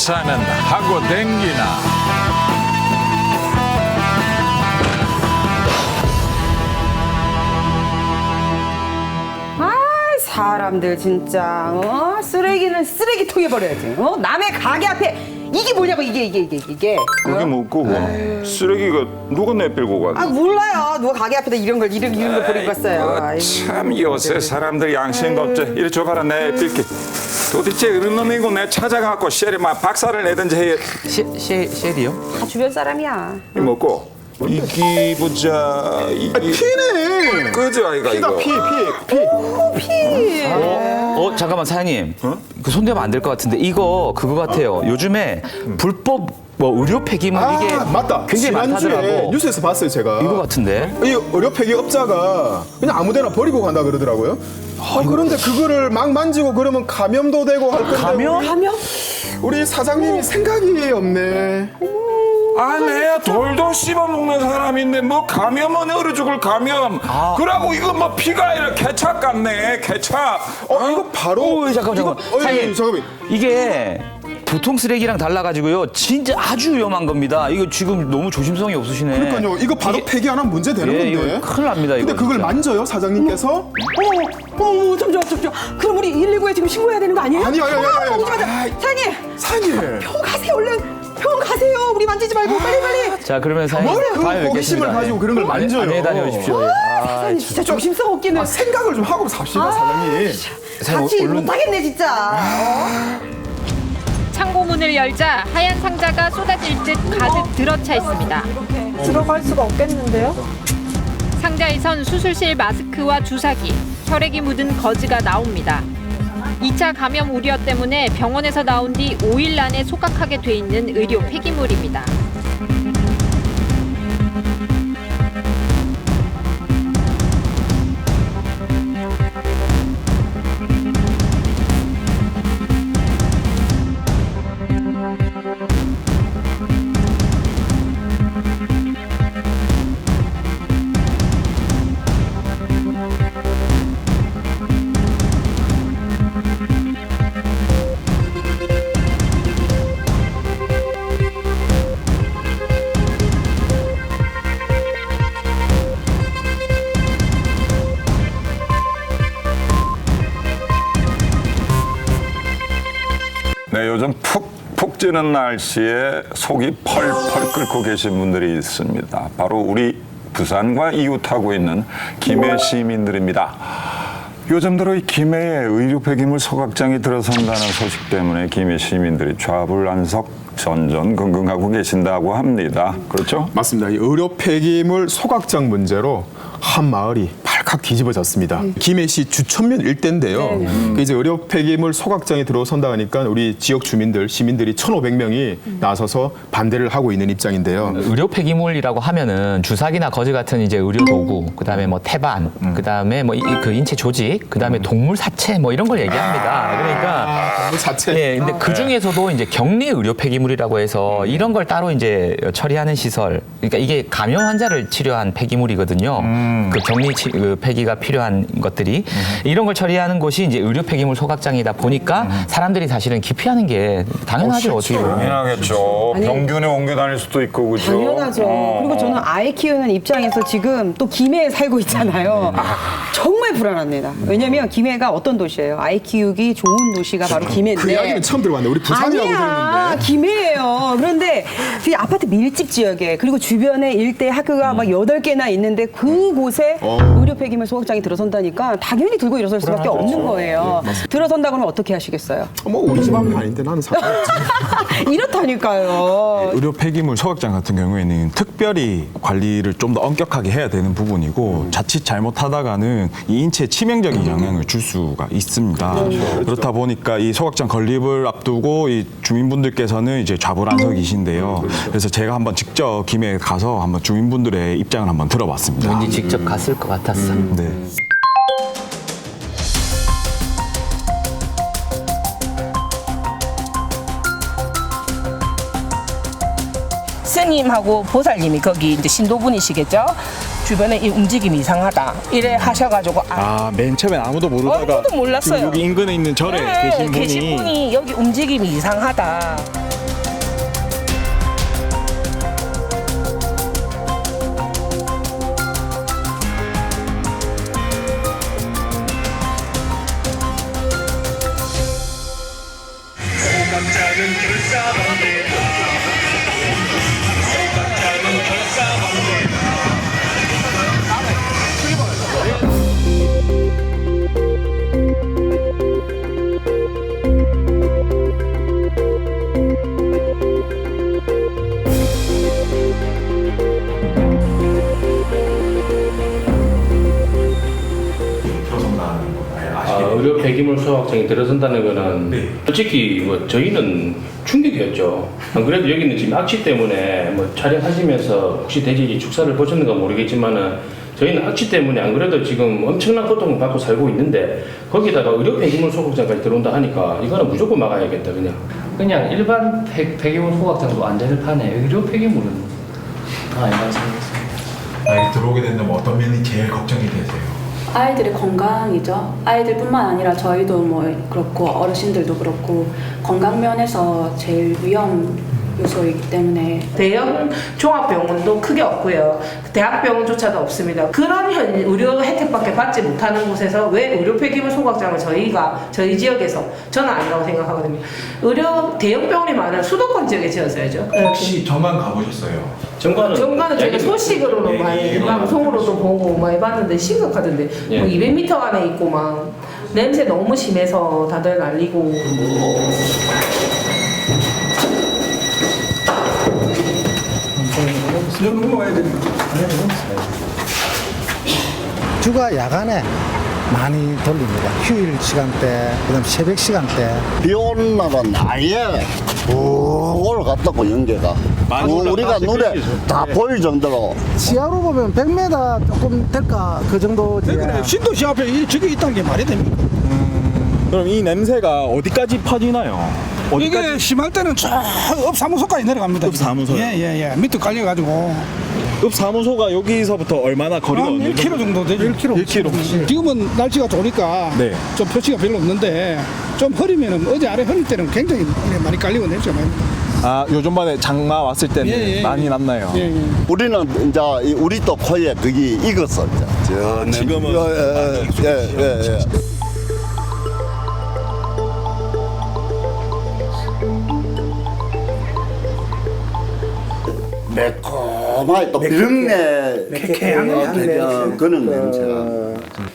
회사는 하고 댕기나. 사람들 진짜 쓰레기는 쓰레기통에 버려야지. 남의 가게 앞에 이게 뭐냐고 이게. 그게 뭐고 쓰레기가 누가 내밀고 가? 아 몰라요. 누가 가게 앞에다 이런 걸 버리고 갔어요. 아이고. 참 요새 사람들이 양심도 없지. 이리 줘봐라 내 빌기. 도대체 어느 놈이고 내 찾아가고 쉐리 막 박살을 내든지 해. 쉘이요? 다 주변 사람이야. 이 먹고 이기 보자. 피네. 그죠 아이가 이거. 피. 잠깐만 사장님. 그 손대면 안 될 것 같은데 이거 그거 같아요. 요즘에 불법 의료 폐기물 이게 맞다. 굉장히 지난주에 많다더라고. 뉴스에서 봤어요 제가. 이거 같은데. 이 의료 폐기업자가 그냥 아무데나 버리고 간다 그러더라고요. 그런데 그거를 막 만지고 그러면 감염도 되고 할 건데. 가면? 우리 사장님이 생각이 없네. 아, 내가 돌도 씹어먹는 사람인데 뭐 감염은 얼어 죽을 감염. 그러고 이거 뭐 피가 이렇게 케찹 같네, 케찹. 이거 바로. 잠깐만. 잠깐만. 이게 보통 쓰레기랑 달라가지고요. 진짜 아주 위험한 겁니다. 이거 지금 너무 조심성이 없으시네. 그러니까요. 이거 바로 폐기 안 하면 문제 되는 건데. 이거 큰일 납니다. 근데 이거 그걸 진짜. 만져요 사장님께서? 잠시만. 그럼 우리 119에 지금 신고해야 되는 거 아니에요? 아니요. 사장님, 사장님. 병원 가세요 얼른. 병원 가세요. 우리 만지지 말고 빨리. 자 그러면 사장님 뭘 다음에 그 호기심을 뵙겠습니다. 가지고 그런 걸 만져요. 안녕히 다녀오십시오. 사장님 진짜 조심성 없기는. 생각을 좀 하고 삽시다 사장님. 같이 못하겠네 진짜. 창고 문을 열자 하얀 상자가 쏟아질 듯 가득 들어차 있습니다. 들어갈 수가 없겠는데요? 상자에선 수술실 마스크와 주사기, 혈액이 묻은 거즈가 나옵니다. 2차 감염 우려 때문에 병원에서 나온 뒤 5일 안에 소각하게 돼 있는 의료 폐기물입니다. 네, 요즘 푹푹 찌는 날씨에 속이 펄펄 끓고 계신 분들이 있습니다. 바로 우리 부산과 이웃하고 있는 김해 시민들입니다. 요즘 들어 이 김해에 의료 폐기물 소각장이 들어선다는 소식 때문에 김해 시민들이 좌불안석 전전긍긍하고 계신다고 합니다. 그렇죠? 맞습니다. 이 의료 폐기물 소각장 문제로 한 마을이 발칵 뒤집어졌습니다. 김해시 주천면 일대인데요. 이제 의료 폐기물 소각장이 들어선다 하니까 우리 지역 주민들, 시민들이 1,500명이 나서서 반대를 하고 있는 입장인데요. 의료 폐기물이라고 하면은 주사기나 거즈 같은 이제 의료 도구, 그다음에 뭐 태반, 그다음에 뭐 그 인체 조직, 그다음에 동물 사체 뭐 이런 걸 얘기합니다. 그러니까 그 자체. 예, 근데 그 중에서도 이제 격리 의료 폐기물이라고 해서 이런 걸 따로 이제 처리하는 시설, 그러니까 이게 감염 환자를 치료한 폐기물이거든요. 그 격리 그 폐기가 필요한 것들이 이런 걸 처리하는 곳이 이제 의료 폐기물 소각장이다 보니까 사람들이 사실은 기피하는 게 당연하죠. 어떻게 보면. 당연하겠죠. 병균에 옮겨 다닐 수도 있고 그죠? 당연하죠. 그리고 저는 아이 키우는 입장에서 지금 또 김해에 살고 있잖아요. 정말 불안합니다. 왜냐면 김해가 어떤 도시예요? 아이 키우기 좋은 도시가 바로 김해인데. 그 이야기는 처음 들어봤는데 우리 부산이라고 아니야, 들었는데. 김해예요. 그런데 그 아파트 밀집 지역에 그리고 주변에 일대 학교가 막 8개나 있는데 그곳에 의료 폐기물 소각장이 들어선다니까 당연히 들고 일어설 수밖에 없는 거예요. 들어선다 그러면 어떻게 하시겠어요? 뭐 우리 집 앞은 아닌데 나는 사실 이렇다니까요. 의료 폐기물 소각장 같은 경우에는 특별히 관리를 좀 더 엄격하게 해야 되는 부분이고 자칫 잘못하다가는 이 인체에 치명적인 영향을 줄 수가 있습니다. 그렇다 보니까 이 소각장 건립을 앞두고 이 주민분들께서는 이제 좌불안석이신데요. 그래서 제가 한번 직접 김해에 가서 한번 주민분들의 입장을 한번 들어봤습니다. 왠지 직접 갔을 것 같았어. 네. 스님하고 보살님이 거기 이제 신도분이시겠죠? 주변에 이 움직임이 이상하다. 이래 하셔가지고 맨 처음엔 아무도 모르다가 아무도 몰랐어요. 지금 여기 인근에 있는 절에 계신 분이 계신 분이 여기 움직임이 이상하다. 의료 폐기물 소각장이 들어선다는 거는 솔직히 뭐 저희는 충격이었죠. 안 그래도 여기는 지금 악취 때문에 뭐 촬영하시면서 혹시 돼지 축사를 보셨는가 모르겠지만은 저희는 악취 때문에 안 그래도 지금 엄청난 고통을 받고 살고 있는데 거기다가 의료 폐기물 소각장까지 들어온다 하니까 이거는 무조건 막아야겠다 그냥 일반 폐기물 소각장도 안전을 파네. 의료 폐기물은 아니라고 생각했습니다. 들어오게 된다면 어떤 면이 제일 걱정이 되세요? 아이들의 건강이죠. 아이들뿐만 아니라 저희도 뭐 그렇고 어르신들도 그렇고 건강 면에서 제일 위험 요소이기 때문에 대형 종합병원도 크게 없고요. 대학병원조차도 없습니다. 그런 의료 혜택밖에 받지 못하는 곳에서 왜 의료 폐기물 소각장을 저희 지역에서 저는 아니라고 생각하거든요. 의료 대형 병원이 많은 수도권 지역에 지었어야죠. 혹시 전관 가보셨어요? 정관은 저희가 소식으로는 많이 방송으로도 보고 많이 봤는데 심각하던데 뭐 200m 안에 있고 막 냄새 너무 심해서 다들 난리고. 주가 야간에 많이 돌립니다. 휴일 시간대, 그다음 새벽 시간대. 비 오는 날은 아예 올라갔다고 연계가. 우리가 눈에 다 보일 정도로. 지하로 보면 100m 조금 될까 그 정도지. 그래, 신도시 앞에 저기 있다는 게 말이 됩니까? 그럼 이 냄새가 어디까지 퍼지나요? 이게 심할 때는 저 읍사무소까지 내려갑니다. 읍사무소요? 예. 밑에 깔려가지고. 읍사무소가 여기서부터 얼마나 거리가 한 1km 정도 되죠. 1km. 지금은 날씨가 좋으니까 네. 좀 표시가 별로 없는데 좀 흐리면은 어제 아래 흐릴 때는 굉장히 많이 깔리고 냄새가 많이 납니다. 요즘번에 장마 왔을 때는 많이 났나요? 우리는 이제 우리 또 코에 그게 익었어. 지금은 예. 매콤하게 또 비린내 그런 냄새가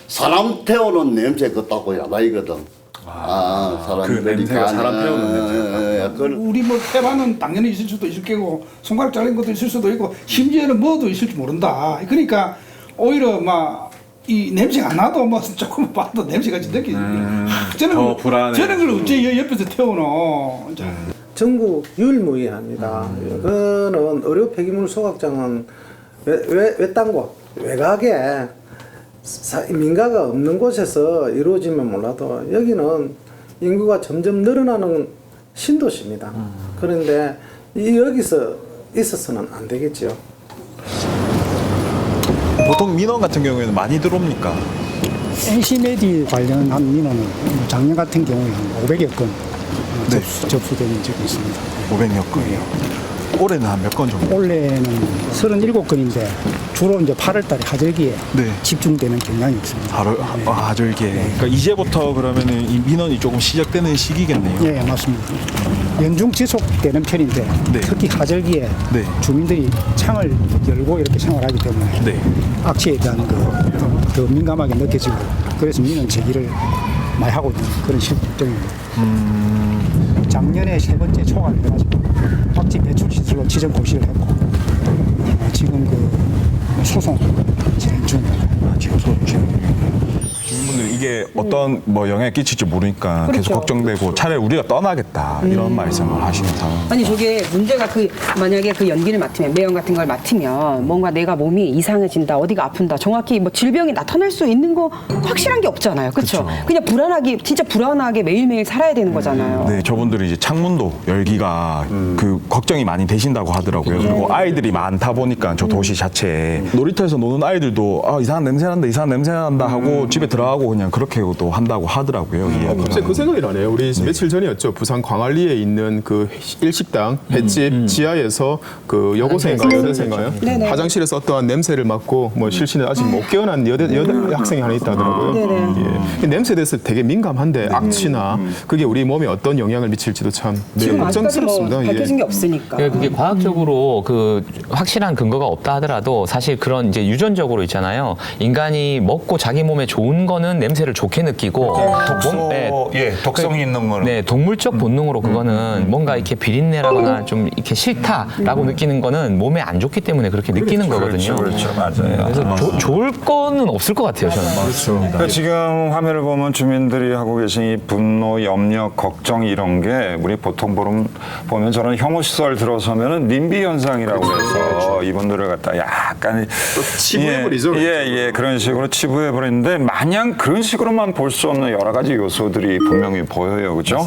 사람 태우는 냄새 같다고 야다이거든. 사람들이 그 냄새가 사람 태우는 냄새. 우리 뭐 태반은 당연히 있을 수도 있을 거고 손가락 잘린 것도 있을 수도 있고 심지어는 뭐도 있을지 모른다. 그러니까 오히려 막 이 냄새가 안 나도 뭐 조금 봐도 냄새가 느끼지. 더 불안해. 저는 그걸 어째 옆에서 태우노. 전국 유일무이합니다. 그거는 의료 폐기물 소각장은 외딴 곳, 외곽에 민가가 없는 곳에서 이루어지면 몰라도 여기는 인구가 점점 늘어나는 신도시입니다. 그런데 여기서 있어서는 안 되겠죠. 보통 민원 같은 경우에는 많이 들어옵니까? NC메디 관련한 민원은 작년 같은 경우에 한 500여 건 접수된 적이 있습니다. 500여 건이요. 올해는 한 몇 건 정도? 올해는 37건인데 주로 이제 8월달에 하절기에 집중되는 경향이 있습니다. 하절기에. 그러니까 이제부터 그러면은 이 민원이 조금 시작되는 시기겠네요. 네, 맞습니다. 연중 지속되는 편인데 특히 하절기에 주민들이 창을 열고 이렇게 생활하기 때문에 악취에 대한 더 민감하게 느껴지고 그래서 민원 제기를 많이 하고 있는 그런 실정입니다. 작년에 3번째 초과를 해가지고 박지 배출 시설로 지정 고시를 했고 지금 그 소송 진행 중입니다. 주민분들 이게 어떤 뭐 영향을 끼칠지 모르니까 계속 걱정되고 차라리 우리가 떠나겠다 이런 말씀을 하시는 상황. 아니 저게 문제가 만약에 그 연기를 맡으면 매연 같은 걸 맡으면 뭔가 내가 몸이 이상해진다 어디가 아픈다 정확히 뭐 질병이 나타날 수 있는 거 확실한 게 없잖아요. 그렇죠? 그냥 진짜 불안하게 매일매일 살아야 되는 거잖아요. 네, 저분들이 이제 창문도 열기가 그 걱정이 많이 되신다고 하더라고요. 그리고 아이들이 많다 보니까 저 도시 자체에 놀이터에서 노는 아이들도 이상한 냄새 난다 하고 집에 들어가고 그냥 있으면 그렇게도 한다고 하더라고요. 이 갑자기 그 생각이 나네요. 우리 며칠 전이었죠. 부산 광안리에 있는 그 일식당 횟집 지하에서 그 여고생인가요, 여대생인가요? 화장실에서 어떠한 냄새를 맡고 뭐 실신에 아직 못 깨어난 여대 학생이 하나 있다더라고요. 예. 냄새에 대해서 되게 민감한데 악취나 그게 우리 몸에 어떤 영향을 미칠지도 참 지금 아직까지 뭐 걱정스럽습니다. 밝혀진 게 없으니까. 그게 과학적으로 그 확실한 근거가 없다 하더라도 사실 그런 이제 유전적으로 있잖아요. 인간이 먹고 자기 몸에 좋은 거는 냄새를 좋게 느끼고 독성이 있는 거는 네, 동물적 본능으로 그거는 뭔가 이렇게 비린내라거나 좀 이렇게 싫다라고 느끼는 거는 몸에 안 좋기 때문에 그렇게 느끼는 거거든요. 그렇죠, 맞아요. 그래서 좋을 거는 없을 것 같아요, 저는. 그러니까 지금 화면을 보면 주민들이 하고 계신 이 분노, 염려, 걱정 이런 게 우리 보통 보면 저는 혐오시설 들어서면은 님비 현상이라고 해서 이분들을 갖다 약간 치부해버리죠. 예, 그런 식으로 치부해버리는데 마냥 그런 식으로만 볼 수 없는 여러 가지 요소들이 분명히 보여요, 그죠?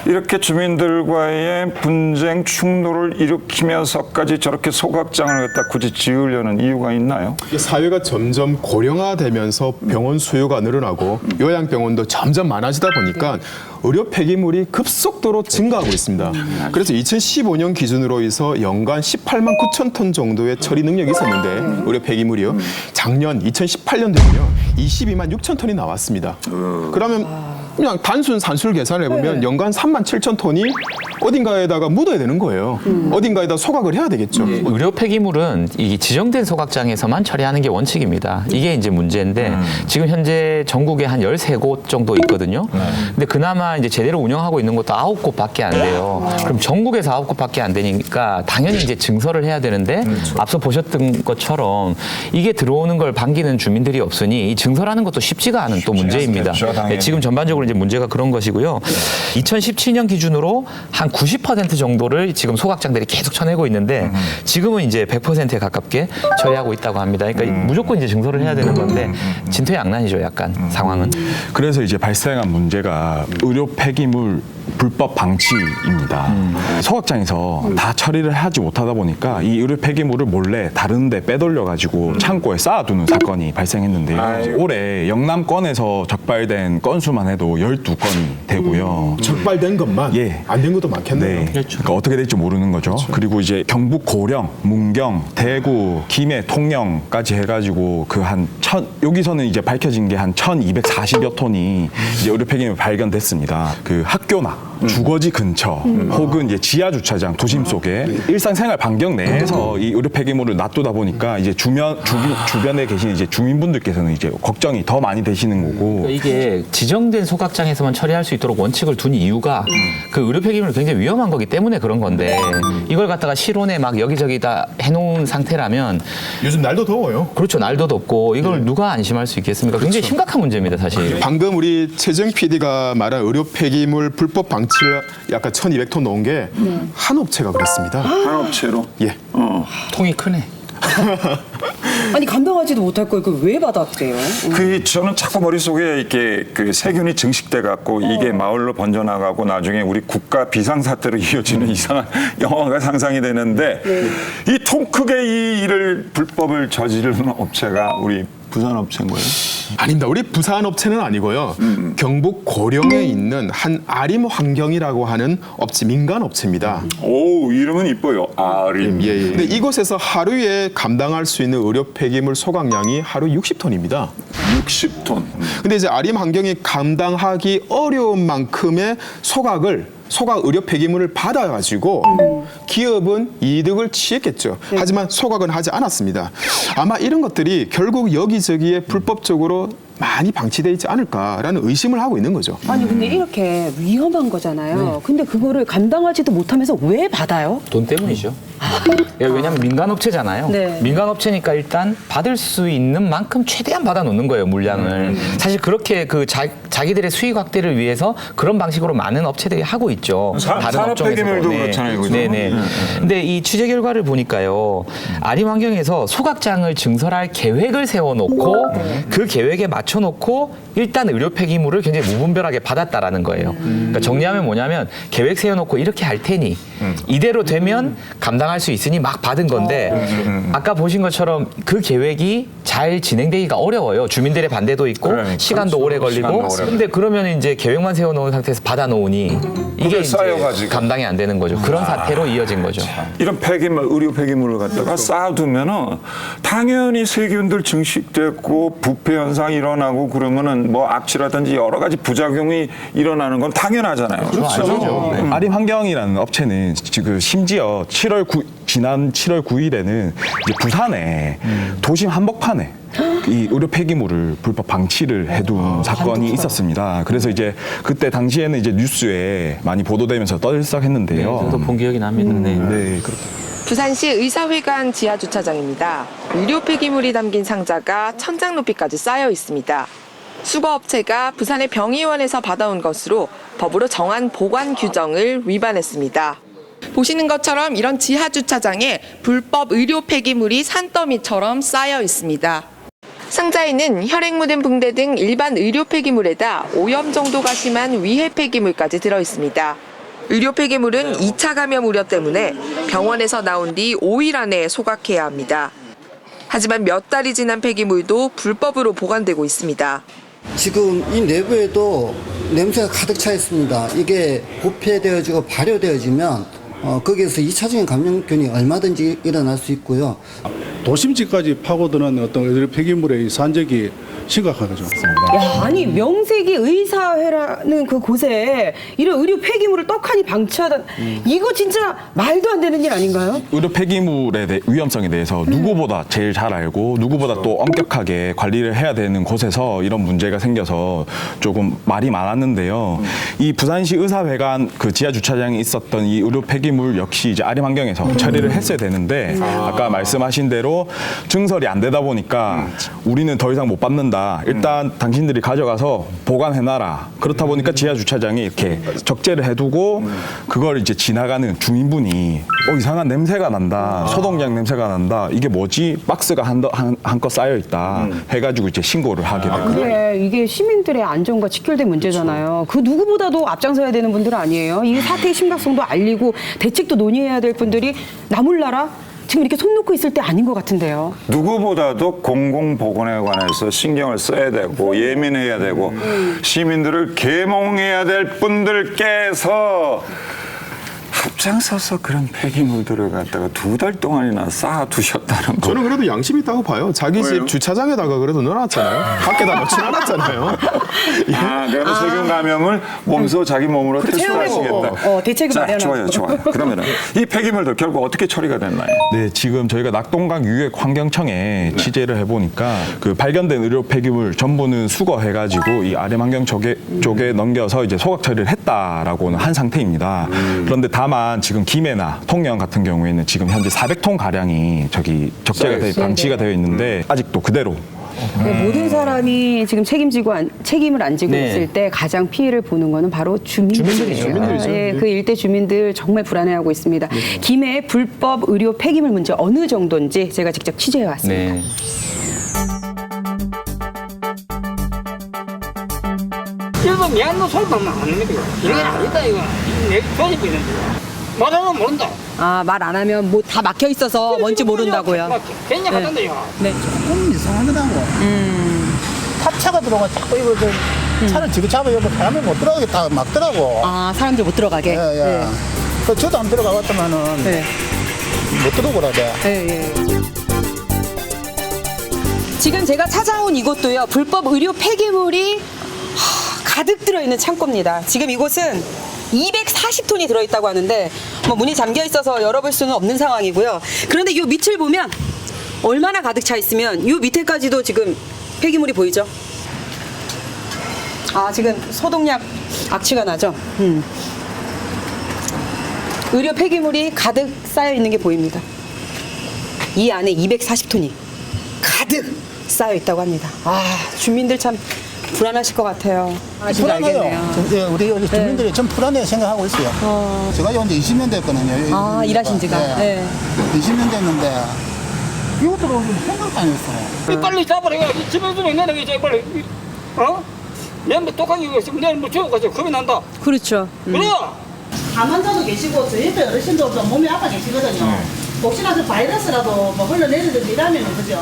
이렇게 주민들과의 분쟁, 충돌을 일으키면서까지 저렇게 소각장을 갖다 굳이 지으려는 이유가 있나요? 사회가 점점 고령화되면서 병원 수요가 늘어나고 요양병원도 점점 많아지다 보니까 의료 폐기물이 급속도로 증가하고 있습니다. 그래서 2015년 기준으로 해서 연간 18만 9천 톤 정도의 처리 능력이 있었는데 의료 폐기물이요. 작년 2018년도에는요 22만 6천 톤이 나왔습니다. 그러면 그냥 단순 산술 계산을 해보면 연간 3만 7천 톤이 어딘가에다가 묻어야 되는 거예요. 어딘가에다 소각을 해야 되겠죠. 의료 폐기물은 이 지정된 소각장에서만 처리하는 게 원칙입니다. 이게 이제 문제인데 지금 현재 전국에 한 13곳 정도 있거든요. 근데 그나마 이제 제대로 운영하고 있는 것도 9곳밖에 안 돼요. 그럼 전국에서 9곳밖에 안 되니까 당연히 이제 증설을 해야 되는데 앞서 보셨던 것처럼 이게 들어오는 걸 반기는 주민들이 없으니 이 증설하는 것도 쉽지가 않은 또 문제입니다. 네, 지금 전반적으로 이제 문제가 그런 것이고요. 2017년 기준으로 한 90% 정도를 지금 소각장들이 계속 쳐내고 있는데 지금은 이제 100%에 가깝게 처리하고 있다고 합니다. 그러니까 무조건 이제 증설을 해야 되는 건데 진퇴양난이죠, 약간 상황은. 그래서 이제 발생한 문제가 의료 폐기물 불법 방치입니다. 소각장에서 다 처리를 하지 못하다 보니까 이 의료 폐기물을 몰래 다른 데 빼돌려가지고 창고에 쌓아두는 사건이 발생했는데요. 올해 영남권에서 적발된 건수만 해도 12건이 되고요. 적발된 것만? 예. 안 된 것도 많겠네요. 네. 그러니까 어떻게 될지 모르는 거죠. 그리고 이제 경북 고령, 문경, 대구, 김해, 통영까지 해가지고 여기서는 이제 밝혀진 게 한 1,240여 톤이 이제 의료 폐기물 발견됐습니다. 그 학교나 주거지 근처 혹은 이제 지하 주차장 도심 속에 일상생활 반경 내에서 이 의료 폐기물을 놔두다 보니까 이제 주변에 계신 이제 주민분들께서는 이제 걱정이 더 많이 되시는 거고. 그러니까 이게 지정된 소각장에서만 처리할 수 있도록 원칙을 둔 이유가 그 의료 폐기물이 굉장히 위험한 거기 때문에 그런 건데 이걸 갖다가 실온에 막 여기저기 다 해놓은 상태라면 요즘 날도 더워요. 그렇죠. 날도 덥고 이걸 누가 안심할 수 있겠습니까? 굉장히 심각한 문제입니다, 사실. 방금 우리 최정 PD가 말한 의료 폐기물 불법 방치를 약간 1,200톤 넣은 게 한 업체가 그랬습니다. 한 업체로? 예. 통이 크네. 아니 감당하지도 못할 걸 그걸 왜 받았대요? 저는 자꾸 머릿속에 이렇게 그 세균이 증식돼 갖고 이게 마을로 번져나가고 나중에 우리 국가 비상사태로 이어지는 이상한 영화가 상상이 되는데 이 통 크게 이 일을 불법을 저지르는 업체가 우리 부산 업체인 거예요? 아닙니다. 우리 부산 업체는 아니고요. 경북 고령에 있는 한 아림 환경이라고 하는 업체, 민간 업체입니다. 오, 이름은 이뻐요. 아림. 예. 근데 이곳에서 하루에 감당할 수 있는 의료 폐기물 소각량이 하루 60톤입니다. 60톤. 근데 이제 아림 환경이 감당하기 어려운 만큼의 소각 의료 폐기물을 받아가지고 기업은 이득을 취했겠죠. 하지만 소각은 하지 않았습니다. 아마 이런 것들이 결국 여기저기에 불법적으로 많이 방치되어 있지 않을까라는 의심을 하고 있는 거죠. 아니 근데 이렇게 위험한 거잖아요. 근데 그거를 감당하지도 못하면서 왜 받아요? 돈 때문이죠. 왜냐하면 민간업체잖아요. 네. 민간업체니까 일단 받을 수 있는 만큼 최대한 받아놓는 거예요, 물량을. 사실 그렇게 그 자기들의 수익 확대를 위해서 그런 방식으로 많은 업체들이 하고 있죠. 산업 폐기물도 그렇잖아요. 그죠? 네네. 근데 이 취재 결과를 보니까요. 아림 환경에서 소각장을 증설할 계획을 세워놓고 그 계획에 맞춰놓고 일단 의료 폐기물을 굉장히 무분별하게 받았다라는 거예요. 그러니까 정리하면 뭐냐면 계획 세워놓고 이렇게 할 테니 이대로 되면 감당할 보장할 수 있으니 막 받은 건데 아까 보신 것처럼 그 계획이 잘 진행되기가 어려워요. 주민들의 반대도 있고 시간도 오래 걸리고. 근데 그러면 이제 계획만 세워놓은 상태에서 받아놓으니 이게 이제 감당이 안 되는 거죠. 그런 사태로 이어진 거죠. 이런 폐기물, 의료 폐기물을 갖다가 쌓아두면은 당연히 세균들 증식됐고 부패 현상이 일어나고 그러면은 뭐 악취라든지 여러 가지 부작용이 일어나는 건 당연하잖아요. 그렇죠. 네. 아림 환경이라는 업체는 지금 심지어 지난 7월 9일에는 이제 부산에 도심 한복판에 이 의료 폐기물을 불법 방치를 해둔 사건이 있었습니다. 그래서 이제 그때 당시에는 이제 뉴스에 많이 보도되면서 떠들썩했는데요. 저도 본 기억이 납니다. 네, 부산시 의사회관 지하 주차장입니다. 의료 폐기물이 담긴 상자가 천장 높이까지 쌓여 있습니다. 수거업체가 부산의 병의원에서 받아온 것으로 법으로 정한 보관 규정을 위반했습니다. 보시는 것처럼 이런 지하 주차장에 불법 의료 폐기물이 산더미처럼 쌓여 있습니다. 상자에는 혈액 묻은 붕대 등 일반 의료 폐기물에다 오염 정도가 심한 위해 폐기물까지 들어 있습니다. 의료 폐기물은 2차 감염 우려 때문에 병원에서 나온 뒤 5일 안에 소각해야 합니다. 하지만 몇 달이 지난 폐기물도 불법으로 보관되고 있습니다. 지금 이 내부에도 냄새가 가득 차 있습니다. 이게 부패되어지고 발효되어지면 거기에서 2차적인 감염균이 얼마든지 일어날 수 있고요. 도심지까지 파고드는 어떤 의료 폐기물의 산적이 심각한 거죠. 야, 아니 명색이 의사회라는 그 곳에 이런 의료 폐기물을 떡하니 방치하다 이거 진짜 말도 안 되는 일 아닌가요? 의료 폐기물의 위험성에 대해서 누구보다 제일 잘 알고 누구보다 또 엄격하게 관리를 해야 되는 곳에서 이런 문제가 생겨서 조금 말이 많았는데요. 이 부산시 의사회관 그 지하 주차장에 있었던 이 의료 폐기물 역시 이제 아림 환경에서 처리를 했어야 되는데 아까 말씀하신 대로 증설이 안 되다 보니까 우리는 더 이상 못 받는다. 일단 당신들이 가져가서 보관해놔라. 그렇다 보니까 지하 주차장에 이렇게 적재를 해두고 그걸 이제 지나가는 주민분이 이상한 냄새가 난다. 소독약 냄새가 난다. 이게 뭐지? 박스가 한껏 쌓여 있다. 해가지고 이제 신고를 하게 됩니다. 그래, 이게 시민들의 안전과 직결된 문제잖아요. 그 누구보다도 앞장서야 되는 분들 아니에요. 이 사태의 심각성도 알리고 대책도 논의해야 될 분들이 나 몰라라? 지금 이렇게 손 놓고 있을 때 아닌 것 같은데요. 누구보다도 공공보건에 관해서 신경을 써야 되고 예민해야 되고 시민들을 계몽해야 될 분들께서 앞장서서 그런 폐기물들을 갖다가 2달 동안이나 쌓아두셨다는 거. 저는 그래도 양심이 있다고 봐요. 자기 집 주차장에다가 그래도 넣어놨잖아요. 밖에다 넣지 않았잖아요. 그래서 세균 감염을 몸소 자기 몸으로 퇴소하시겠다. 대책을 마련하고. 좋아요. 그러면은 이 폐기물들 결국 어떻게 처리가 됐나요? 네, 지금 저희가 낙동강 유역환경청에 취재를 해보니까 그 발견된 의료 폐기물 전부는 수거해가지고 이 아림 환경 쪽에 넘겨서 이제 소각 처리를 했다라고는 한 상태입니다. 그런데 다만 지금 김해나 통영 같은 경우에는 지금 현재 400톤 가량이 방치가 되어 있는데 아직도 그대로. 모든 사람이 지금 책임을 안 지고 있을 때 가장 피해를 보는 거는 바로 주민들이죠. 예, 그 일대 주민들 정말 불안해하고 있습니다. 김해 불법 의료 폐기물 문제 어느 정도인지 제가 직접 취재해 왔습니다. 이거 미안도 소리만 안 합니다. 이게 아니다 이거. 내 조직이 있는데 말하면 모른다. 말 안 하면 뭐 다 막혀 있어서 뭔지 모른다고요. 괜히 하던데요. 네. 조금 이상하더라고. 탑차가 들어가 자꾸 이거 차를 지고 잡아요. 사람이 못 들어가게 다 막더라고. 사람들 못 들어가게. 예. 저도 안 들어가 봤더만은 못 들어오라 돼. 지금 제가 찾아온 이곳도요. 불법 의료 폐기물이 가득 들어있는 창고입니다. 지금 이곳은 240톤이 들어있다고 하는데 문이 잠겨 있어서 열어볼 수는 없는 상황이고요. 그런데 이 밑을 보면 얼마나 가득 차 있으면 이 밑에까지도 지금 폐기물이 보이죠? 지금 소독약 악취가 나죠? 의료 폐기물이 가득 쌓여 있는 게 보입니다. 이 안에 240톤이 가득 쌓여 있다고 합니다. 주민들 참 불안하실 것 같아요. 불안해요. 우리 여기 주민들이 좀 불안해 생각하고 있어요. 제가 여기 20년 됐거든요. 일하신 지가. 20년 됐는데 이것도 생각도 안 했어요. 빨리 잡아라. 집에 좀 있는 게 빨리. 내가 똑같이 내일 뭐 죽어가지고 겁이 난다. 그렇죠. 그래. 가만자도 계시고 저희 옆에 어르신들도 몸이 아파 계시거든요. 혹시나 그 바이러스라도 뭐 흘러내리든지 이러면 그죠?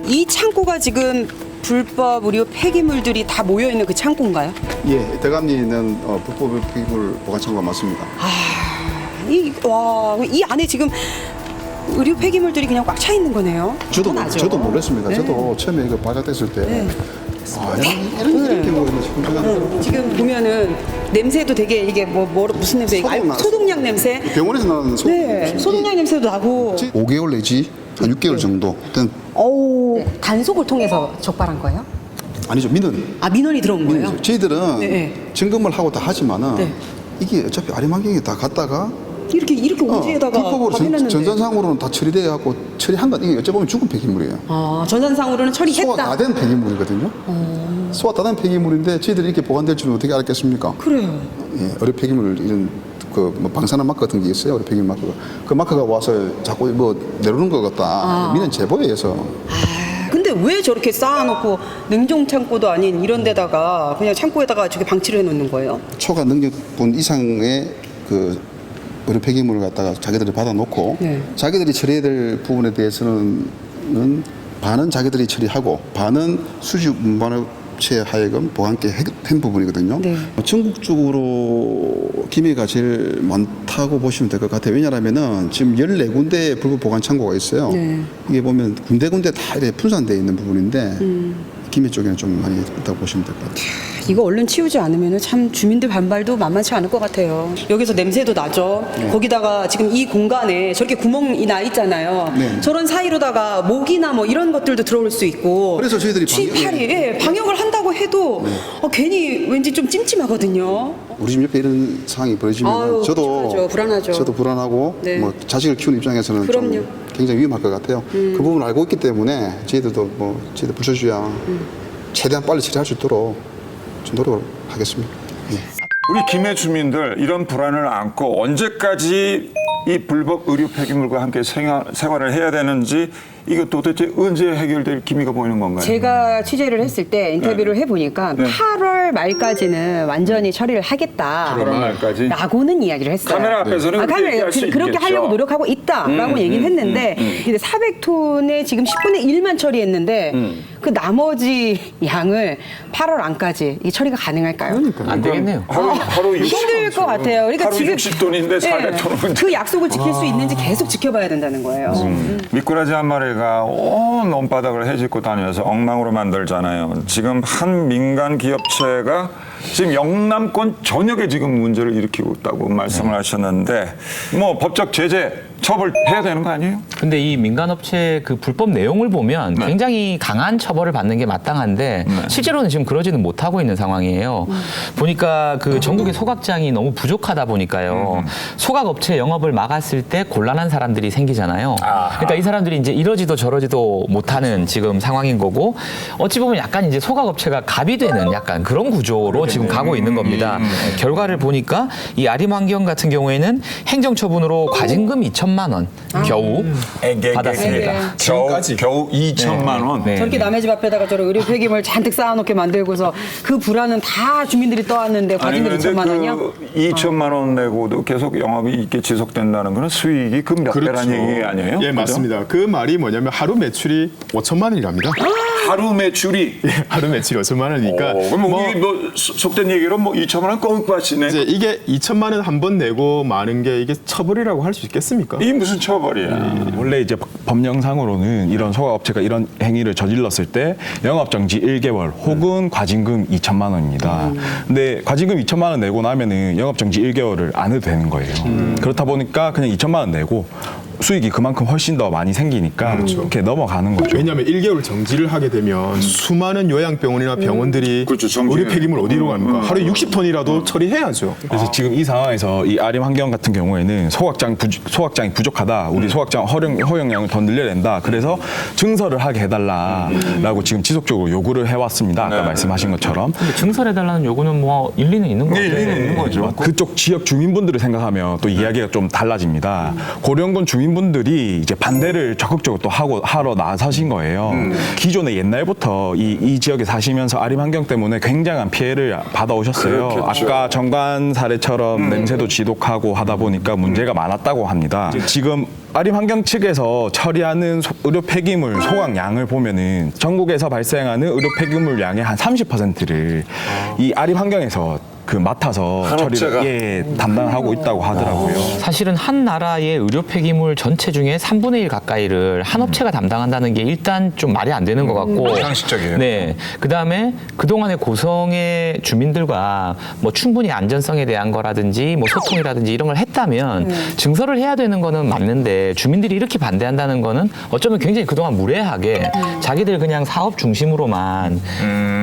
이 창고가 지금 불법 의료 폐기물들이 다 모여 있는 그 창고인가요? 예, 대감리는 불법 폐기물 보관 창고가 맞습니다. 이 안에 지금 의료 폐기물들이 그냥 꽉 차 있는 거네요. 저도 몰랐습니다. 네. 저도 처음에 이거 발각됐을 때 네. 이런 경우가 싶은 지금 보면은 냄새도 되게 이게 무슨 냄새? 소독약 냄새. 병원에서 나는 소독약 냄새도 나고. 5개월 내지 한 6개월 정도 된 단속을 통해서 적발한 거예요? 아니죠, 민원. 민원이 들어온 거예요? 저희들은 점검을 하고 다 하지만은 이게 어차피 아리만경에 다 갔다가 이렇게 오지에다가 불법으로 전산상으로는 다 처리돼 갖고 처리한 건 이게 어찌 보면 죽은 폐기물이에요. 전산상으로는 처리했다. 소화 다 된 폐기물이거든요. 소화 다 된 폐기물인데 저희들이 이렇게 보관될 줄은 어떻게 알았겠습니까? 그래요. 예, 의료 폐기물 이런 방사능 마크 같은 게 있어요. 의료 폐기물 마크가. 그 마크가 와서 자꾸 내려오는 것 같다. 민원 제보에 의해서. 근데 왜 저렇게 쌓아놓고 냉동 창고도 아닌 이런 데다가 그냥 창고에다가 저렇게 방치를 해놓는 거예요? 초과 능력분 이상의 의료 폐기물을 갖다가 자기들이 받아놓고 자기들이 처리해야 될 부분에 대해서는 반은 자기들이 처리하고 반은 수집 운반업체 하여금 보관께 한 부분이거든요. 전국적으로 김해가 제일 많다고 보시면 될 것 같아요. 왜냐하면 지금 14군데 불법 보관 창고가 있어요. 이게 보면 군데군데 다 이렇게 분산되어 있는 부분인데 김해 쪽에는 좀 많이 있다고 보시면 될 것 같아요. 이거 얼른 치우지 않으면 참 주민들 반발도 만만치 않을 것 같아요. 여기서 냄새도 나죠. 거기다가 지금 이 공간에 저렇게 구멍이 나 있잖아요. 저런 사이로다가 모기나 이런 것들도 들어올 수 있고. 그래서 저희들이 방역을 한다고 해도 괜히 왠지 좀 찜찜하거든요. 우리 집 옆에 이런 상황이 벌어지면 저도 불안하죠. 저도 불안하고 자식을 키우는 입장에서는 좀 굉장히 위험할 것 같아요. 그 부분을 알고 있기 때문에 저희들도 저희들 불철주야 최대한 빨리 처리할 수 있도록 좀 노력을 하겠습니다. 우리 김해 주민들 이런 불안을 안고 언제까지 이 불법 의료 폐기물과 함께 생활을 해야 되는지 이거 도대체 언제 해결될 기미가 보이는 건가요? 제가 취재를 했을 때 인터뷰를 해보니까 8월 말까지는 완전히 처리를 하겠다. 8월 말까지? 라고는 이야기를 했어요. 카메라 앞에서는 그렇게 하려고 노력하고 있다라고 얘기를 했는데 근데 400톤에 지금 10분의 1만 처리했는데 그 나머지 양을 8월 안까지 이 처리가 가능할까요? 안 되겠네요. 하루 힘들 것 같아요. 그러니까 하루 지금 60톤인데 400톤은 그 약속을 지킬 수 있는지 계속 지켜봐야 된다는 거예요. 미꾸라지 한 마리가 온 논바닥을 헤집고 다녀서 엉망으로 만들잖아요. 지금 한 민간 기업체가 지금 영남권 전역에 지금 문제를 일으키고 있다고 말씀을 하셨는데 법적 제재 처벌해야 되는 거 아니에요? 근데 이 민간업체 그 불법 내용을 보면 굉장히 강한 처벌을 받는 게 마땅한데 실제로는 지금 그러지는 못하고 있는 상황이에요. 보니까 그 전국의 소각장이 너무 부족하다 보니까요. 소각업체 영업을 막았을 때 곤란한 사람들이 생기잖아요. 그러니까 이 사람들이 이제 이러지도 저러지도 못하는 지금 상황인 거고 어찌 보면 약간 이제 소각업체가 갑이 되는 약간 그런 구조로 지금 가고 있는 겁니다. 결과를 보니까 이 아림환경 같은 경우에는 행정처분으로 과징금 2천만 원 겨우 받았습니다. 겨우 2천만 원. 저렇게 남의 집 앞에다가 저런 의료 폐기물 잔뜩 쌓아놓게 만들고서 그 불안은 다 주민들이 떠왔는데 과징금 2천만 원이요? 2천만 원 내고도 계속 영업이 이렇게 지속된다는 거는 수익이 그 몇 배라는 얘기 아니에요? 예, 맞습니다. 그 말이 뭐냐면 하루 매출이 5천만 원이랍니다. 하루 매출이? 하루 매출이 5천만 원이니까. 그럼 이게 속된 얘기로 2천만 원 꽁 빠지네. 이제 이게 2천만 원 한 번 내고 마는 게 이게 처벌이라고 할 수 있겠습니까? 이게 무슨 처벌이야? 원래 이제 법령상으로는 이런 소각업체가 이런 행위를 저질렀을 때 영업정지 1개월 혹은 과징금 2천만 원입니다. 근데 과징금 2천만 원 내고 나면은 영업정지 1개월을 안 해도 되는 거예요. 그렇다 보니까 그냥 2천만 원 내고 수익이 그만큼 훨씬 더 많이 생기니까 이렇게 넘어가는 거죠. 왜냐하면 1개월 정지를 하게 되면 수많은 요양병원이나 병원들이 의료 폐기물 어디로 갑니까? 하루에 60톤이라도 처리해야죠. 그래서 지금 이 상황에서 이 아림환경 같은 경우에는 소각장이 부족하다. 우리 소각장 허용량을 더 늘려야 된다. 그래서 증설을 하게 해달라라고 지금 지속적으로 요구를 해왔습니다. 아까 말씀하신 것처럼. 근데 증설해달라는 요구는 일리는 있는 거죠. 일리는 있는 거죠. 그쪽 지역 주민분들을 생각하면 또 이야기가 좀 달라집니다. 고령군 주민 주민분들이 이제 반대를 적극적으로 또 하러 나서신 거예요. 기존에 옛날부터 이 지역에 사시면서 아림 환경 때문에 굉장한 피해를 받아오셨어요. 그렇겠죠. 아까 정관 사례처럼 냄새도 지독하고 하다 보니까 문제가 많았다고 합니다. 지금 아림 환경 측에서 처리하는 의료 폐기물 소각량을 보면은 전국에서 발생하는 의료 폐기물 양의 한 30%를 이 아림 환경에서 맡아서 처리를 담당하고 있다고 하더라고요. 사실은 한 나라의 의료 폐기물 전체 중에 3분의 1 가까이를 한 업체가 담당한다는 게 일단 좀 말이 안 되는 것 같고. 상식적이에요. 네. 그다음에 그동안의 고성의 주민들과 뭐 충분히 안전성에 대한 거라든지 뭐 소통이라든지 이런 걸 했다면 증설을 해야 되는 거는 맞는데 주민들이 이렇게 반대한다는 거는 어쩌면 굉장히 그동안 무례하게 자기들 그냥 사업 중심으로만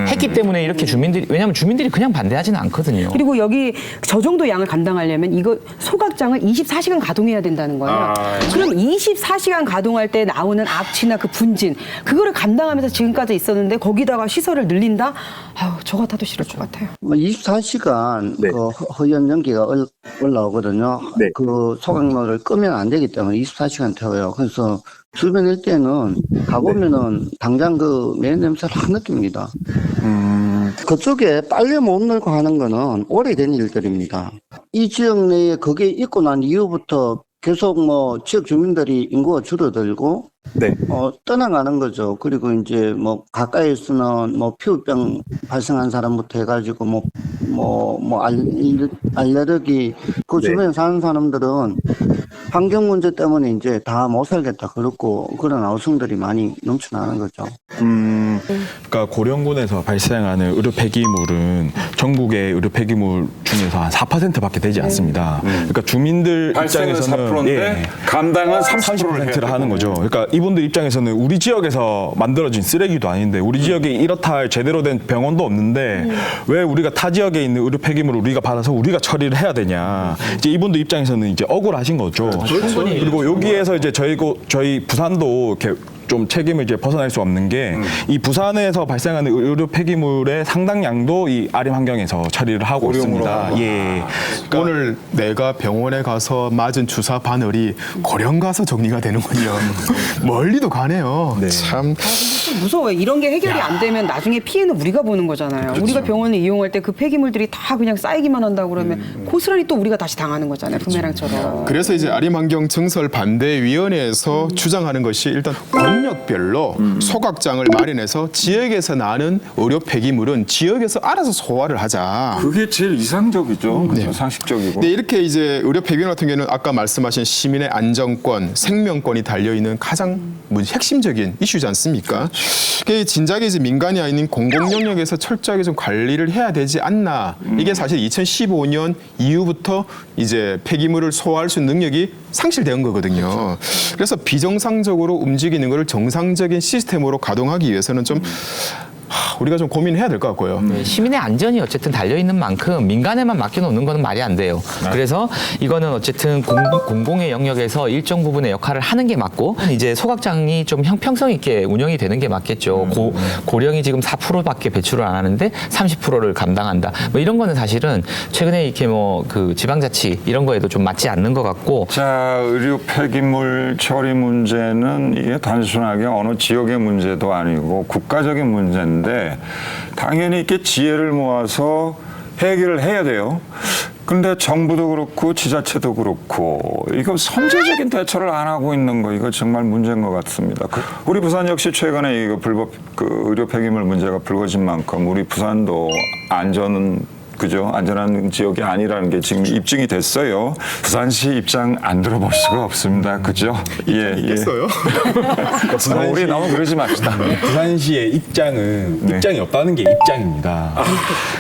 했기 때문에 이렇게 왜냐하면 주민들이 그냥 반대하지는 않거든요. 그리고 여기 저 정도 양을 감당하려면 이거 소각장을 24시간 가동해야 된다는 거예요. 그럼 24시간 가동할 때 나오는 악취나 그 분진 그거를 감당하면서 지금까지 있었는데 거기다가 시설을 늘린다? 아유, 저 같아도 싫을 것 같아요. 24시간 그 허연 연기가 올라오거든요. 그 소각로를 끄면 안 되기 때문에 24시간 태워요. 그래서 주변 일대는 가보면은 당장 그 매연 냄새를 확 느낍니다. 그쪽에 빨래 못 넣고 하는 거는 오래된 일들입니다. 이 지역 내에 그게 있고 난 이후부터 계속 뭐 지역 주민들이 인구가 줄어들고 떠나가는 거죠. 그리고 이제 뭐 가까이서는 뭐 피부병 발생한 사람부터 해가지고 알레르기 그 주변에 사는 사람들은 환경 문제 때문에 이제 다 못 살겠다 그렇고 그런 아우성들이 많이 넘쳐나는 거죠. 그러니까 고령군에서 발생하는 의료 폐기물은 전국의 의료 폐기물 중에서 한 4%밖에 되지 않습니다. 그러니까 주민들 입장에서는 감당은 30%를 하는 거죠. 그러니까 이분들 입장에서는 우리 지역에서 만들어진 쓰레기도 아닌데 우리 지역에 이렇다 할 제대로 된 병원도 없는데 왜 우리가 타 지역에 있는 의료 폐기물을 우리가 받아서 우리가 처리를 해야 되냐. 이제 이분들 입장에서는 이제 억울하신 거죠. 그리고 여기에서 이제 저희 부산도 이렇게 좀 책임을 이제 벗어날 수 없는 게 이 부산에서 발생하는 의료 폐기물의 상당량도 이 아림 환경에서 처리를 하고 있습니다. 예. 그러니까 오늘 내가 병원에 가서 맞은 주사 바늘이 고령 가서 정리가 되는군요. 멀리도 가네요. 참 좀 무서워요. 이런 게 해결이 안 되면 나중에 피해는 우리가 보는 거잖아요. 그렇죠. 우리가 병원을 이용할 때 그 폐기물들이 다 그냥 쌓이기만 한다고 그러면 고스란히 또 우리가 다시 당하는 거잖아요. 부메랑처럼. 그래서 이제 아림환경 증설 반대위원회에서 주장하는 것이 일단 권역별로 소각장을 마련해서 지역에서 나는 의료 폐기물은 지역에서 알아서 소화를 하자. 그게 제일 이상적이죠. 상식적이고. 네, 이렇게 이제 의료 폐기물 같은 경우는 아까 말씀하신 시민의 안전권, 생명권이 달려 있는 가장 핵심적인 이슈지 않습니까? 그게 진작에 이제 민간이 아닌 공공 영역에서 철저하게 좀 관리를 해야 되지 않나. 이게 사실 2015년 이후부터 이제 폐기물을 소화할 수 있는 능력이 상실된 거거든요. 그래서 비정상적으로 움직이는 것을 정상적인 시스템으로 가동하기 위해서는 좀 우리가 좀 고민해야 될 것 같고요. 시민의 안전이 어쨌든 달려있는 만큼 민간에만 맡겨놓는 건 말이 안 돼요. 그래서 이거는 어쨌든 공공의 영역에서 일정 부분의 역할을 하는 게 맞고 이제 소각장이 좀 형평성 있게 운영이 되는 게 맞겠죠. 고령이 지금 4%밖에 배출을 안 하는데 30%를 감당한다. 뭐 이런 거는 사실은 최근에 이렇게 뭐 그 지방자치 이런 거에도 좀 맞지 않는 것 같고. 자, 의료 폐기물 처리 문제는 이게 단순하게 어느 지역의 문제도 아니고 국가적인 문제인데 당연히 이렇게 지혜를 모아서 해결을 해야 돼요. 근데 정부도 그렇고 지자체도 그렇고 이거 선제적인 대처를 안 하고 있는 거 이거 정말 문제인 것 같습니다. 우리 부산 역시 최근에 이거 불법 의료 폐기물 문제가 불거진 만큼 우리 부산도 안전한 지역이 아니라는 게 지금 입증이 됐어요. 부산시 입장 안 들어볼 수가 없습니다. 그죠? 예. 있어요? 우리 너무 그러지 맙시다. 부산시의 입장이 없다는 게 입장입니다.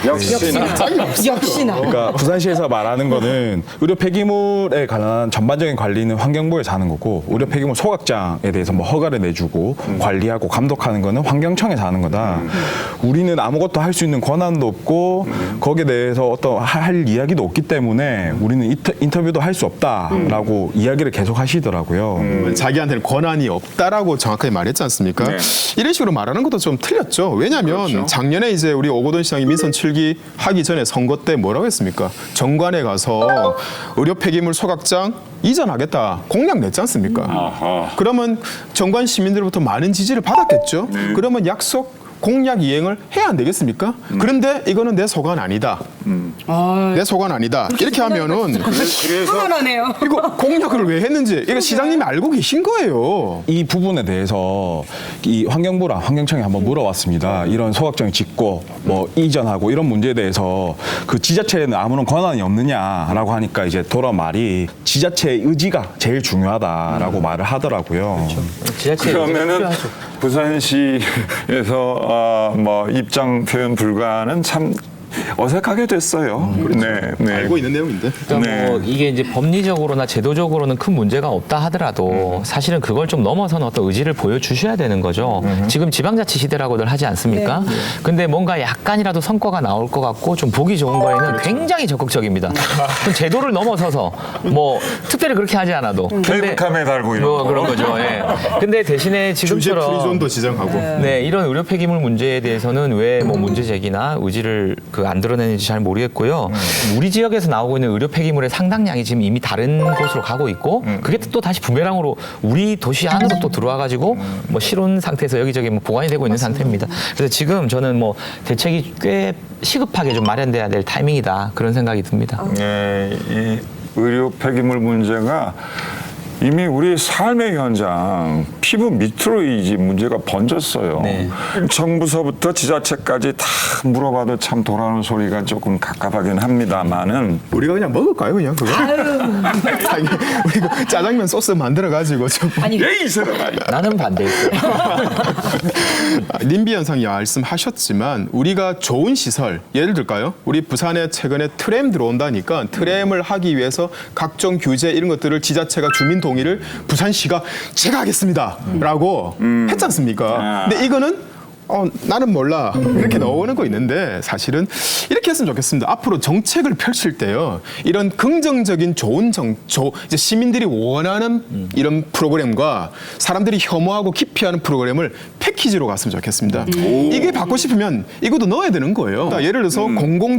역시나. 그러니까 부산시에서 말하는 거는 의료 폐기물에 관한 전반적인 관리는 환경부에서 하는 거고 의료 폐기물 소각장에 대해서 뭐 허가를 내주고 관리하고 감독하는 거는 환경청에서 하는 거다. 우리는 아무것도 할 수 있는 권한도 없고 거기에 대해서 어떤 할 이야기도 없기 때문에 우리는 인터뷰도 할 수 없다라고 이야기를 계속 하시더라고요. 자기한테는 권한이 없다라고 정확하게 말했지 않습니까? 네. 이런 식으로 말하는 것도 좀 틀렸죠. 왜냐하면 그렇죠. 작년에 이제 우리 오거돈 시장이 민선 7기 하기 전에 선거 때 뭐라고 했습니까? 정관에 가서 의료 폐기물 소각장 이전하겠다 공약 냈지 않습니까? 그러면 정관 시민들로부터 많은 지지를 받았겠죠. 그러면 약속 공약 이행을 해야 안 되겠습니까? 그런데 이거는 내 소관 아니다. 내 소관 아니다. 이렇게 하면은 화나네요. 이거 공약을 왜 했는지 이거 시장님이 알고 계신 거예요. 이 부분에 대해서 이 환경부랑 환경청에 한번 물어봤습니다. 이런 소각장 짓고 뭐 이전하고 이런 문제에 대해서 그 지자체에는 아무런 권한이 없느냐라고 하니까 이제 돌아온 말이 지자체의 의지가 제일 중요하다라고 말을 하더라고요. 그러면은 부산시에서 뭐 입장 표현 불가는 참 어색하게 됐어요. 네. 알고 있는 내용인데. 그러니까 뭐 이게 이제 법리적으로나 제도적으로는 큰 문제가 없다 하더라도 사실은 그걸 좀 넘어서는 어떤 의지를 보여주셔야 되는 거죠. 지금 지방자치 시대라고들 하지 않습니까? 네. 근데 뭔가 약간이라도 성과가 나올 것 같고 좀 보기 좋은 거에는 굉장히 적극적입니다. 그럼 제도를 넘어서서 뭐 특별히 그렇게 하지 않아도 케이블카에 달고 이런 뭐 그런 거죠. 예. 근데 대신에 지금처럼 주제 프리존도 지정하고. 네, 이런 의료 폐기물 문제에 대해서는 왜 뭐 문제 제기나 의지를 안 드러내는지 잘 모르겠고요. 우리 지역에서 나오고 있는 의료 폐기물의 상당량이 지금 이미 다른 곳으로 가고 있고 그게 또 다시 부메랑으로 우리 도시 안으로 또 들어와가지고 뭐 실온 상태에서 여기저기 뭐 보관이 되고 있는 상태입니다. 그래서 지금 저는 뭐 대책이 꽤 시급하게 좀 마련돼야 될 타이밍이다 그런 생각이 듭니다. 네, 이 의료 폐기물 문제가 이미 우리 삶의 현장 피부 밑으로 이 문제가 번졌어요. 정부서부터 지자체까지 다 물어봐도 참 돌아오는 소리가 조금 갑갑하긴 합니다만은 우리가 그냥 먹을까요, 그냥 그거? 아니, 우리 그 짜장면 소스 만들어가지고 좀. 아니, 이 사람 나는 반대했어요. 님비 현상이 말씀하셨지만 우리가 좋은 시설 예를 들까요? 우리 부산에 최근에 트램 들어온다니까 트램을 하기 위해서 각종 규제 이런 것들을 지자체가 주민 동의를 부산시가 제가 하겠습니다라고 했지 않습니까? 근데 이거는 나는 몰라 이렇게 나오는 거 있는데 사실은 이렇게 했으면 좋겠습니다. 앞으로 정책을 펼칠 때요 이런 긍정적인 좋은 이제 시민들이 원하는 이런 프로그램과 사람들이 혐오하고 기피하는 프로그램을 패키지로 갔으면 좋겠습니다. 이게 받고 싶으면 이것도 넣어야 되는 거예요. 예를 들어서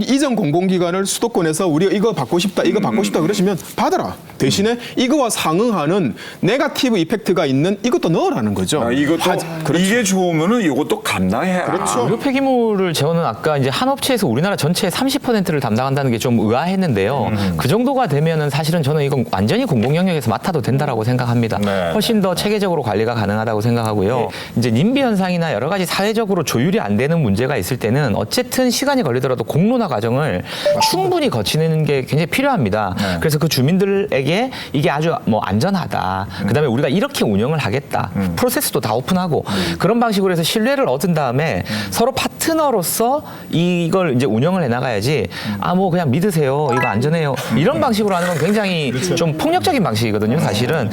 이전 공공기관을 수도권에서 우리가 이거 받고 싶다 이거 받고 싶다 그러시면 받아라. 대신에 이거와 상응하는 네거티브 이펙트가 있는 이것도 넣으라는 거죠. 이것도 이게 좋으면은 이것도 감당해야. 그렇죠. 의료 폐기물을 재원은 아까 이제 한 업체에서 우리나라 전체의 30%를 담당한다는 게 좀 의아했는데요. 그 정도가 되면은 사실은 저는 이건 완전히 공공 영역에서 맡아도 된다라고 생각합니다. 훨씬 더 체계적으로 관리가 가능하다고 생각하고요. 이제 님비 현상이나 여러 가지 사회적으로 조율이 안 되는 문제가 있을 때는 어쨌든 시간이 걸리더라도 공론화 과정을 충분히 거치는 게 굉장히 필요합니다. 그래서 그 주민들에게 이게 아주 뭐 안전하다. 그다음에 우리가 이렇게 운영을 하겠다. 프로세스도 다 오픈하고 그런 방식으로 해서 신뢰를 얻은 다음에 서로 파트너로서 이걸 이제 운영을 해나가야지 뭐 그냥 믿으세요. 이거 안전해요. 이런 방식으로 하는 건 굉장히 좀 폭력적인 방식이거든요. 사실은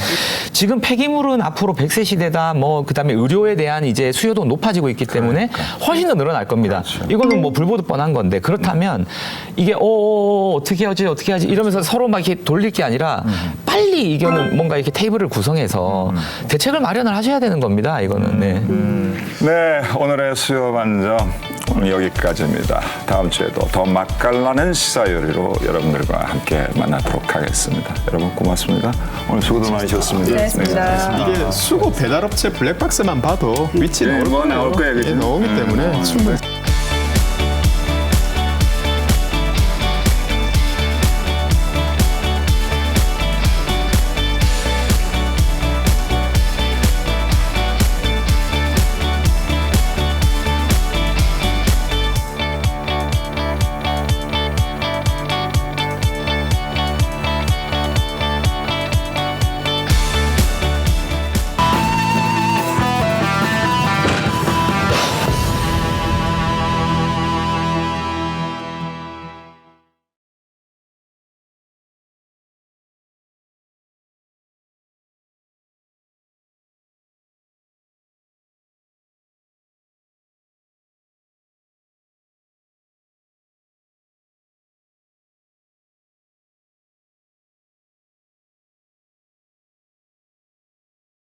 지금 폐기물은 앞으로 100세 시대다. 뭐 그다음에 의료에 대한 이제 수요도 높아지고 있기 때문에 훨씬 더 늘어날 겁니다. 이거는 뭐 불보듯 뻔한 건데 그렇다면 이게 어떻게 하지 이러면서 서로 막 이렇게 돌릴 게 아니라 빨리 이거는 뭔가 이렇게 테이블을 구성해서 대책을 마련을 하셔야 되는 겁니다. 이거는. 네, 오늘의 수요 반점 오늘 여기까지입니다. 다음 주에도 더 맛깔나는 시사요리로 여러분들과 함께 만나도록 하겠습니다. 여러분 고맙습니다. 오늘 수고들 많으셨습니다. 이게 수고 배달업체 블랙박스만 봐도 위치 나올 거예요. 나오기 때문에 충분히.